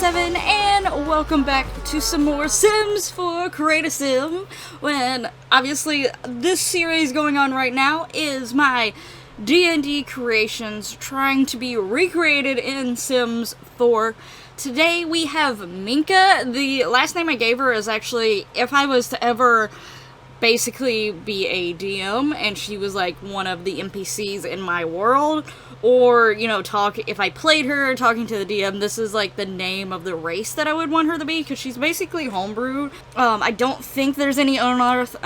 Sim7 and welcome back to some more Sims for Create a Sim, when obviously this series going on right now is my D&D creations trying to be recreated in Sims 4. Today we have Minka. The last name I gave her is actually, if I was to ever basically be a DM and she was like one of the NPCs in my world, or, you know, if I played her talking to the DM, this is like the name of the race that I would want her to be, because she's basically homebrewed. I don't think there's any unearthed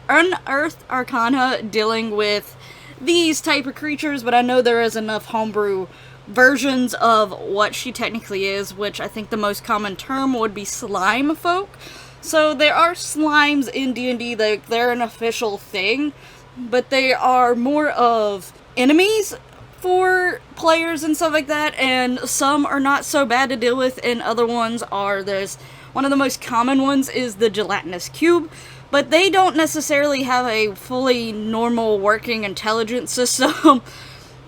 arcana dealing with these type of creatures, but I know there is enough homebrew versions of what she technically is, which I think the most common term would be slime folk. So there are slimes in D&D, they're an official thing, but they are more of enemies for players and stuff like that, and some are not so bad to deal with, and other ones are. There's one of the most common ones is the gelatinous cube, but they don't necessarily have a fully normal working intelligence system.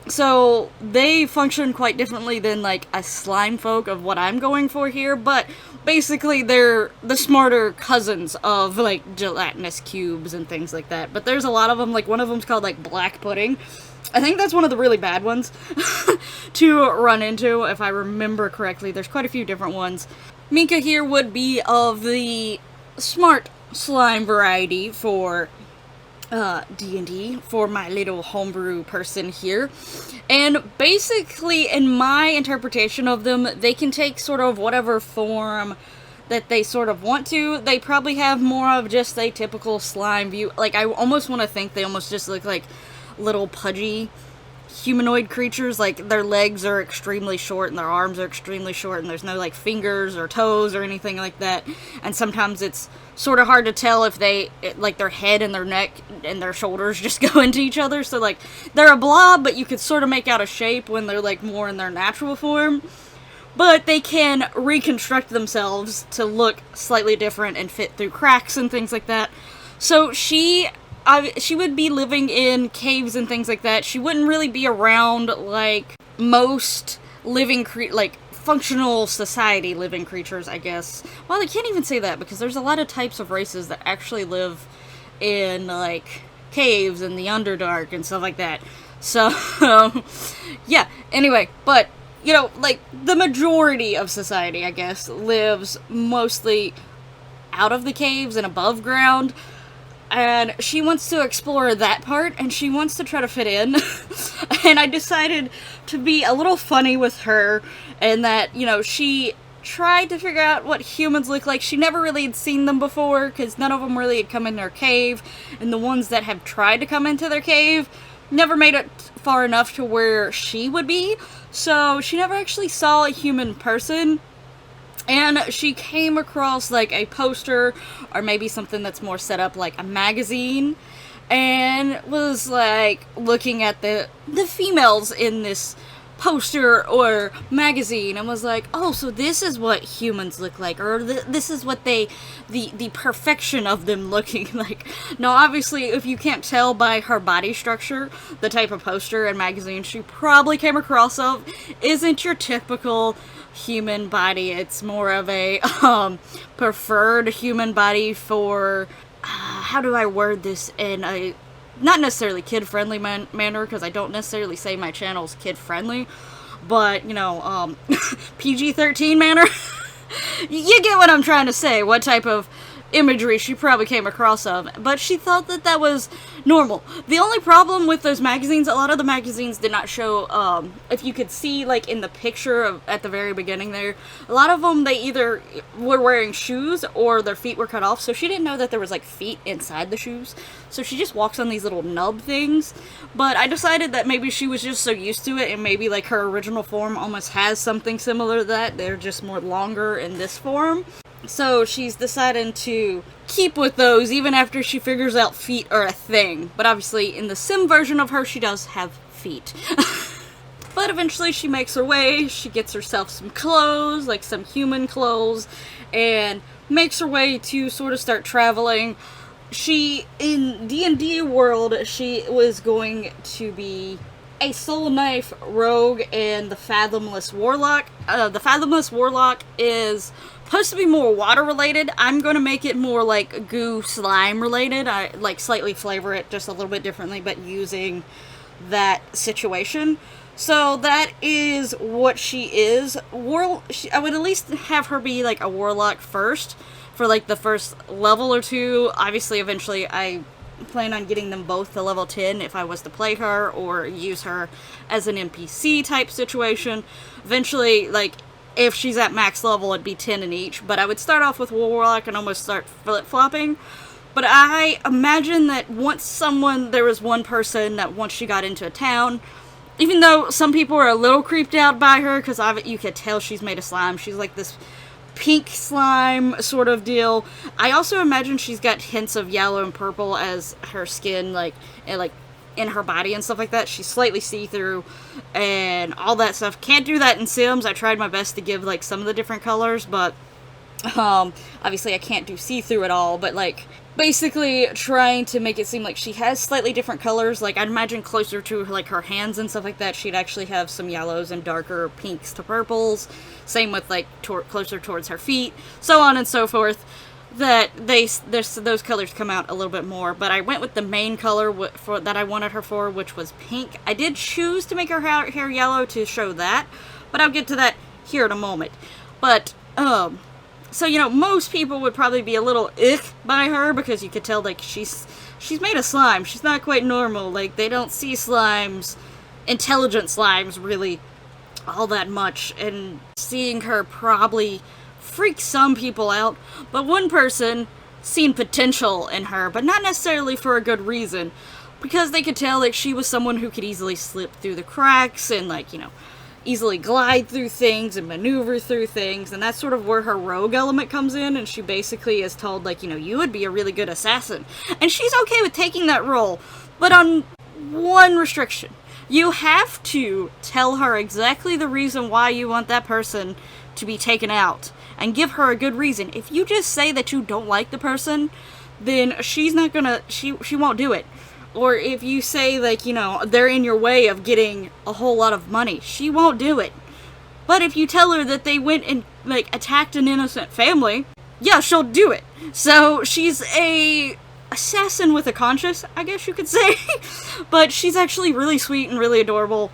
So they function quite differently than like a slime folk of what I'm going for here, but basically they're the smarter cousins of like gelatinous cubes and things like that. But there's a lot of them, like one of them's called like black pudding. I think that's one of the really bad ones to run into, if I remember correctly. There's quite a few different ones. Minka here would be of the smart slime variety for D&D, for my little homebrew person here. And basically, in my interpretation of them, they can take sort of whatever form that they sort of want to. They probably have more of just a typical slime view. Like, I almost want to think they almost just look like little pudgy humanoid creatures. Like, their legs are extremely short and their arms are extremely short, and there's no like fingers or toes or anything like that. And sometimes it's sort of hard to tell if like their head and their neck and their shoulders just go into each other. So like they're a blob, but you could sort of make out a shape when they're like more in their natural form. But they can reconstruct themselves to look slightly different and fit through cracks and things like that. So she would be living in caves and things like that. She wouldn't really be around like most living like functional society living creatures, I guess. Well, I can't even say that, because there's a lot of types of races that actually live in like caves and the Underdark and stuff like that. So yeah, anyway, but you know, like the majority of society, I guess, lives mostly out of the caves and above ground. And she wants to explore that part, and she wants to try to fit in. And I decided to be a little funny with her, and that, you know, she tried to figure out what humans look like. She never really had seen them before, because none of them really had come in their cave, and the ones that have tried to come into their cave never made it far enough to where she would be. So she never actually saw a human person. And she came across like a poster, or maybe something that's more set up like a magazine, and was like looking at the females in this poster or magazine, and was like, oh, so this is what humans look like, or this is what the perfection of them looking like. Now, obviously, if you can't tell by her body structure, the type of poster and magazine she probably came across of isn't your typical human body. It's more of a preferred human body for how do I word this in a not necessarily kid-friendly manner, because I don't necessarily say my channel's kid-friendly, but, you know, PG-13 manner. You get what I'm trying to say, what type of imagery she probably came across of, but she thought that that was normal. The only problem with those magazines, a lot of the magazines did not show, if you could see, like, in the picture at the very beginning there, a lot of them, they either were wearing shoes or their feet were cut off, so she didn't know that there was, like, feet inside the shoes, so she just walks on these little nub things. But I decided that maybe she was just so used to it, and maybe, like, her original form almost has something similar to that. They're just more longer in this form. So she's deciding to keep with those even after she figures out feet are a thing. But obviously in the sim version of her, she does have feet. But eventually she makes her way, she gets herself some clothes, like some human clothes, and makes her way to sort of start traveling. She, in D&D world, she was going to be a Soul Knife Rogue and the Fathomless Warlock. The Fathomless Warlock is supposed to be more water related. I'm going to make it more like goo slime related. I like slightly flavor it just a little bit differently, but using that situation. So that is what she is. I would at least have her be like a warlock first for like the first level or two. Obviously, eventually I plan on getting them both to level 10 if I was to play her or use her as an NPC type situation. Eventually, like, if she's at max level, it'd be 10 in each, but I would start off with Warlock and almost start flip-flopping. But I imagine that there was one person that once she got into a town, even though some people are a little creeped out by her, because you could tell she's made of slime, she's like this pink slime sort of deal. I also imagine she's got hints of yellow and purple as her skin, like in her body and stuff like that. She's slightly see-through and all that stuff. Can't do that in Sims. I tried my best to give like some of the different colors, but obviously I can't do see-through at all, but like basically trying to make it seem like she has slightly different colors. Like I'd imagine closer to like her hands and stuff like that, she'd actually have some yellows and darker pinks to purples. Same with like closer towards her feet, so on and so forth. That those colors come out a little bit more, but I went with the main color that I wanted her for, which was pink. I did choose to make her hair yellow to show that, but I'll get to that here in a moment. But so you know, most people would probably be a little ick by her because you could tell like she's made of slime. She's not quite normal. Like they don't see slimes, intelligent slimes, really all that much, and seeing her probably freaked some people out, but one person seen potential in her, but not necessarily for a good reason, because they could tell that she was someone who could easily slip through the cracks and like, you know, easily glide through things and maneuver through things, and that's sort of where her rogue element comes in, and she basically is told like, you know, you would be a really good assassin, and she's okay with taking that role, but on one restriction. You have to tell her exactly the reason why you want that person to be taken out, and give her a good reason. If you just say that you don't like the person, then she's not gonna, she won't do it. Or if you say, like, you know, they're in your way of getting a whole lot of money, she won't do it. But if you tell her that they went and, like, attacked an innocent family, yeah, she'll do it. So she's a assassin with a conscience, I guess you could say. But she's actually really sweet and really adorable.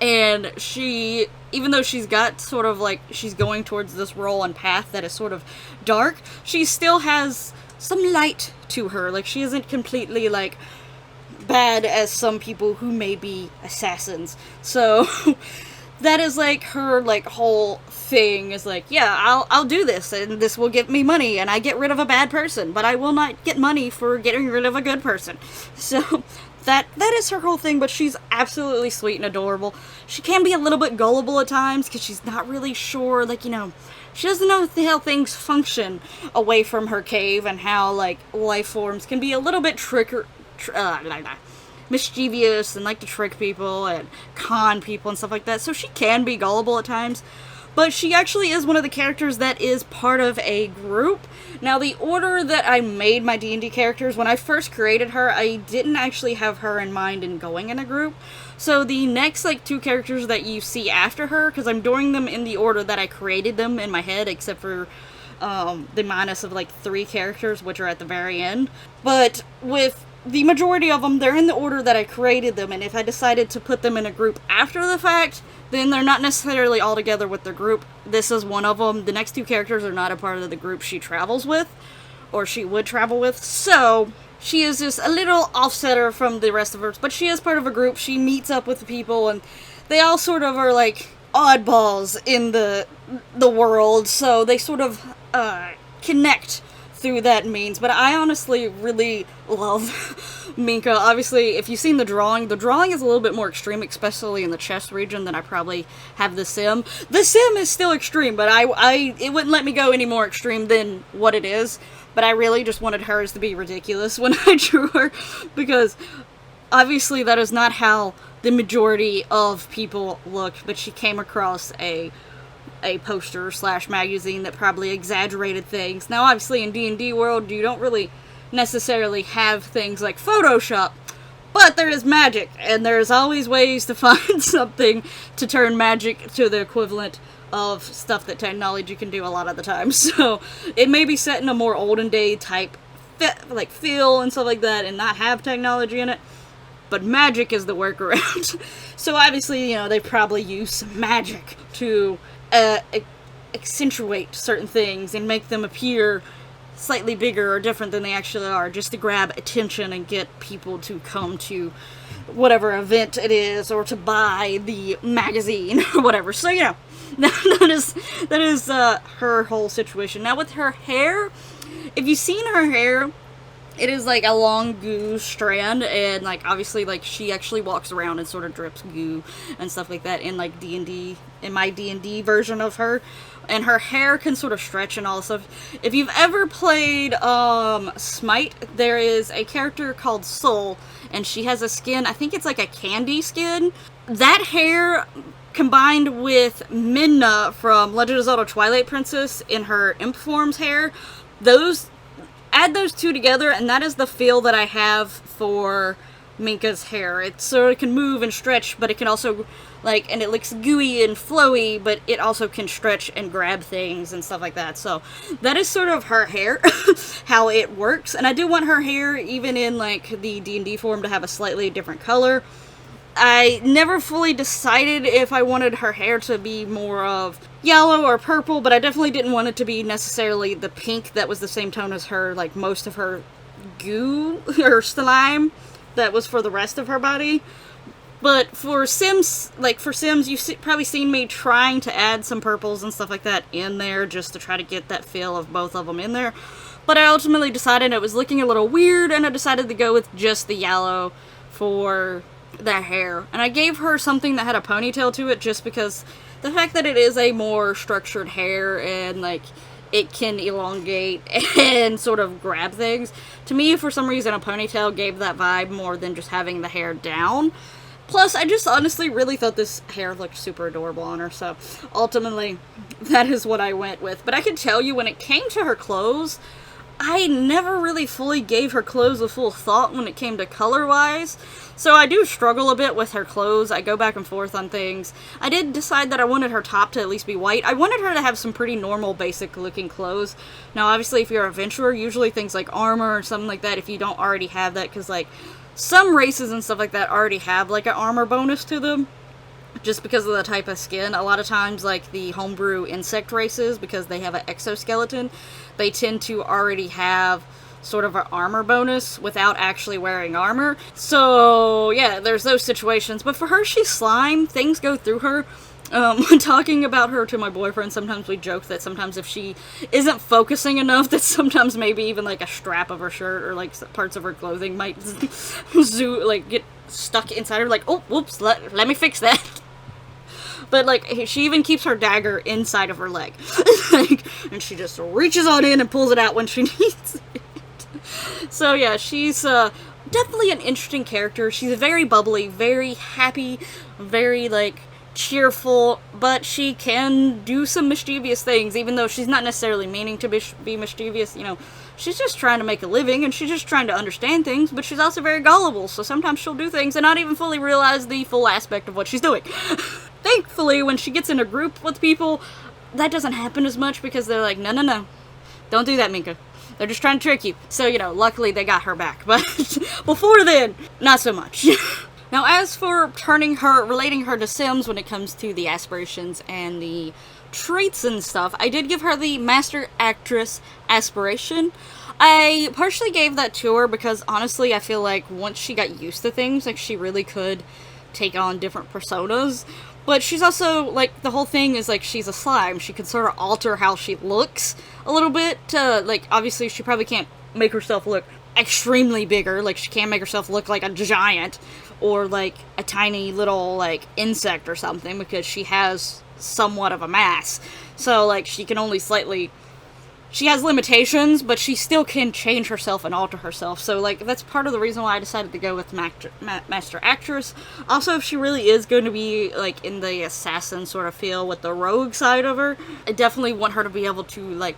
And she, even though she's got sort of like, she's going towards this role and path that is sort of dark, she still has some light to her. Like, she isn't completely, like, bad as some people who may be assassins. So, that is, like, her, like, whole thing is like, yeah, I'll do this, and this will get me money, and I get rid of a bad person, but I will not get money for getting rid of a good person. So, that is her whole thing, but she's absolutely sweet and adorable. She can be a little bit gullible at times, because she's not really sure, like, you know, she doesn't know how things function away from her cave, and how, like, life forms can be a little bit mischievous, and like to trick people, and con people, and stuff like that, so she can be gullible at times. But she actually is one of the characters that is part of a group. Now, the order that I made my D&D characters, when I first created her, I didn't actually have her in mind in going in a group. So the next, like, 2 characters that you see after her, because I'm doing them in the order that I created them in my head, except for the minus of, like, 3 characters, which are at the very end. But with the majority of them, they're in the order that I created them, and if I decided to put them in a group after the fact, then they're not necessarily all together with the group. This is one of them. The next 2 characters are not a part of the group she travels with, or she would travel with, so she is just a little offsetter from the rest of her, but she is part of a group. She meets up with the people, and they all sort of are like oddballs in the world, so they sort of connect through that means. But I honestly really love Minka. Obviously, if you've seen the drawing is a little bit more extreme, especially in the chest region, than I probably have the sim. The sim is still extreme, but it wouldn't let me go any more extreme than what it is. But I really just wanted hers to be ridiculous when I drew her, because obviously that is not how the majority of people look, but she came across a poster / magazine that probably exaggerated things. Now, obviously, in D&D world, you don't really necessarily have things like Photoshop, But there is magic, and there's always ways to find something to turn magic to the equivalent of stuff that technology can do a lot of the time. So it may be set in a more olden day type feel and stuff like that, and not have technology in it. But magic is the workaround. So obviously, they probably use some magic to accentuate certain things and make them appear slightly bigger or different than they actually are, just to grab attention and get people to come to whatever event it is, or to buy the magazine or whatever. So that is her whole situation. Now with her hair, if you've seen her hair, it is like a long goo strand, and like obviously like she actually walks around and sort of drips goo and stuff like that in like D&D, in my D&D version of her. And her hair can sort of stretch and all this stuff. If you've ever played Smite, there is a character called Soul, and she has a skin, I think it's like a candy skin. That hair, combined with Midna from Legend of Zelda Twilight Princess in her Imp Form's hair, add those two together, and that is the feel that I have for Minka's hair. It sort of can move and stretch, but it can also, and it looks gooey and flowy, but it also can stretch and grab things and stuff like that. So that is sort of her hair, how it works. And I do want her hair, even in the D&D form, to have a slightly different color. I never fully decided if I wanted her hair to be more of yellow or purple, but I definitely didn't want it to be necessarily the pink that was the same tone as her, most of her goo or slime that was for the rest of her body. But for Sims, you've probably seen me trying to add some purples and stuff like that in there, just to try to get that feel of both of them in there. But I ultimately decided it was looking a little weird, and I decided to go with just the yellow for the hair. And I gave her something that had a ponytail to it, just because the fact that it is a more structured hair, and it can elongate and sort of grab things. To me, for some reason, a ponytail gave that vibe more than just having the hair down. Plus, I just honestly really thought this hair looked super adorable on her, so ultimately, that is what I went with. But I can tell you, when it came to her clothes, I never really fully gave her clothes a full thought when it came to color-wise. So I do struggle a bit with her clothes. I go back and forth on things. I did decide that I wanted her top to at least be white. I wanted her to have some pretty normal, basic-looking clothes. Now, obviously, if you're an adventurer, usually things like armor or something like that, if you don't already have that, because, some races and stuff like that already have, an armor bonus to them, just because of the type of skin. A lot of times, the homebrew insect races, because they have an exoskeleton, they tend to already have sort of an armor bonus without actually wearing armor. So, yeah, there's those situations. But for her, she's slime. Things go through her. When talking about her to my boyfriend, sometimes we joke that sometimes if she isn't focusing enough, that sometimes maybe even a strap of her shirt or parts of her clothing might get stuck inside her. Oh, whoops, let me fix that. But she even keeps her dagger inside of her leg, and she just reaches on in and pulls it out when she needs it. So yeah, she's definitely an interesting character. She's very bubbly, very happy, very cheerful, but she can do some mischievous things, even though she's not necessarily meaning to be mischievous. She's just trying to make a living, and she's just trying to understand things, but she's also very gullible, so sometimes she'll do things and not even fully realize the full aspect of what she's doing. Thankfully, when she gets in a group with people, that doesn't happen as much, because they're like, no, don't do that, Minka. They're just trying to trick you. So, luckily they got her back, but before then, not so much. Now, as for relating her to Sims when it comes to the aspirations and the traits and stuff, I did give her the Master Actress aspiration. I partially gave that to her because, honestly, I feel like once she got used to things, she really could take on different personas. But she's also, the whole thing is, she's a slime. She can sort of alter how she looks a little bit. Obviously, she probably can't make herself look extremely bigger. She can't make herself look like a giant or, a tiny little, insect or something, because she has somewhat of a mass. So, she can only slightly... She has limitations, but she still can change herself and alter herself. So, that's part of the reason why I decided to go with Master Actress. Also, if she really is going to be, in the assassin sort of feel with the rogue side of her, I definitely want her to be able to,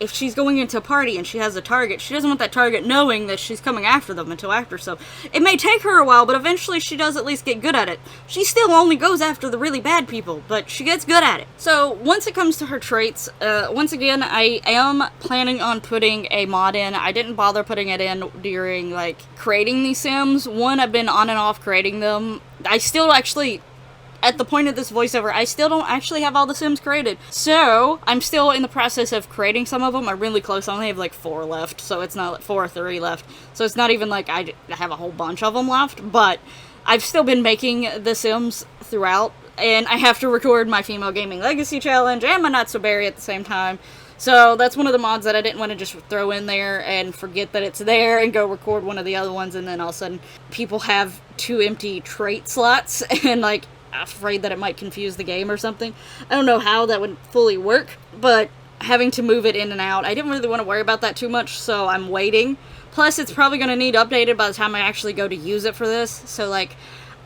if she's going into a party and she has a target, she doesn't want that target knowing that she's coming after them until after. So it may take her a while, but eventually she does at least get good at it. She still only goes after the really bad people, but she gets good at it. So once it comes to her traits, once again, I am planning on putting a mod in. I didn't bother putting it in during, like, creating these Sims. One, I've been on and off creating them. I still actually, at the point of this voiceover, I still don't actually have all the Sims created. So, I'm still in the process of creating some of them. I'm really close. I only have like 4 left, so it's not like 4 or 3 left. So it's not even like I have a whole bunch of them left, but I've still been making the Sims throughout, and I have to record my Female Gaming Legacy Challenge and my Not So Berry at the same time. So that's one of the mods that I didn't want to just throw in there and forget that it's there and go record one of the other ones, and then all of a sudden people have 2 empty trait slots and, like, afraid that it might confuse the game or something. I don't know how that would fully work, but having to move it in and out, I didn't really want to worry about that too much, so I'm waiting. Plus, it's probably going to need updated by the time I actually go to use it for this, so, like,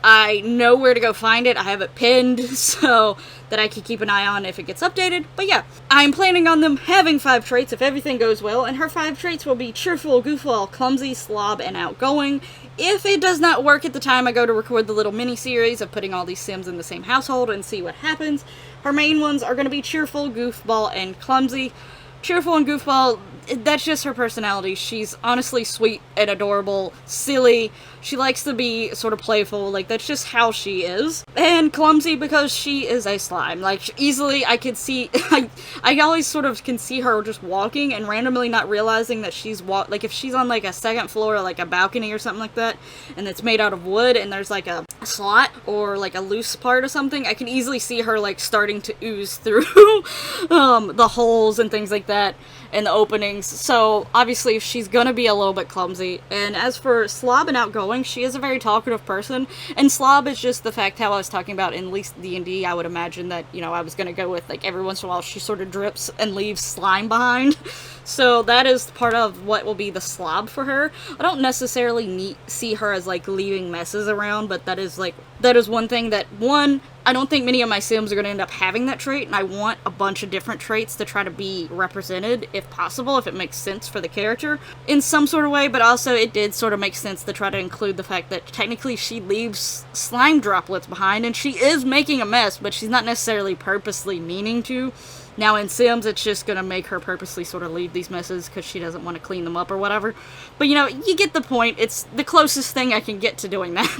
I know where to go find it. I have it pinned so that I can keep an eye on if it gets updated. But yeah, I'm planning on them having 5 traits if everything goes well, and her 5 traits will be cheerful, goofball, clumsy, slob, and outgoing. If it does not work at the time I go to record the little mini-series of putting all these Sims in the same household and see what happens, her main ones are going to be cheerful, goofball, and clumsy. Cheerful and goofball, that's just her personality. She's honestly sweet and adorable, silly. She likes to be sort of playful, like, that's just how she is. And clumsy because she is a slime. Like, easily I could see, I always sort of can see her just walking and randomly not realizing that she's like, if she's on, like, a second floor, like a balcony or something like that, and it's made out of wood, and there's, like, a slot or, like, a loose part or something, I can easily see her, like, starting to ooze through the holes and things like that in the openings. So obviously she's gonna be a little bit clumsy. And as for slob and outgoing, she is a very talkative person, and slob is just the fact how I was talking about in at least D&D. I would imagine that, you know, I was gonna go with, like, every once in a while she sort of drips and leaves slime behind. So that is part of what will be the slob for her. I don't necessarily see her as, like, leaving messes around, but that is one thing that, one, I don't think many of my Sims are going to end up having that trait, and I want a bunch of different traits to try to be represented, if possible, if it makes sense for the character in some sort of way, but also it did sort of make sense to try to include the fact that technically she leaves slime droplets behind, and she is making a mess, but she's not necessarily purposely meaning to. Now in Sims, it's just gonna make her purposely sort of leave these messes because she doesn't want to clean them up or whatever. But, you know, you get the point. It's the closest thing I can get to doing that.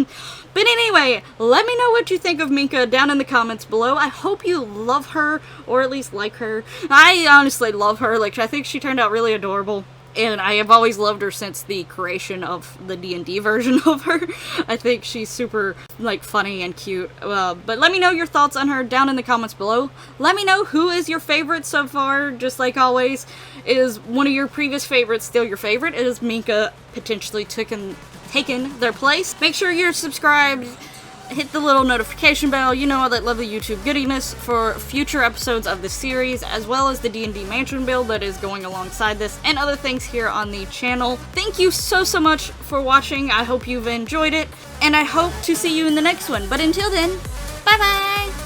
But anyway, let me know what you think of Minka down in the comments below. I hope you love her, or at least like her. I honestly love her. Like, I think she turned out really adorable. And I have always loved her since the creation of the D&D version of her. I think she's super, like, funny and cute. But let me know your thoughts on her down in the comments below. Let me know who is your favorite so far, just like always. Is one of your previous favorites still your favorite? Is Minka potentially taken their place? Make sure you're subscribed. Hit the little notification bell, you know, all that lovely YouTube goodiness for future episodes of the series, as well as the D&D Mansion build that is going alongside this, and other things here on the channel. Thank you so much for watching. I hope you've enjoyed it, and I hope to see you in the next one. But until then, bye bye!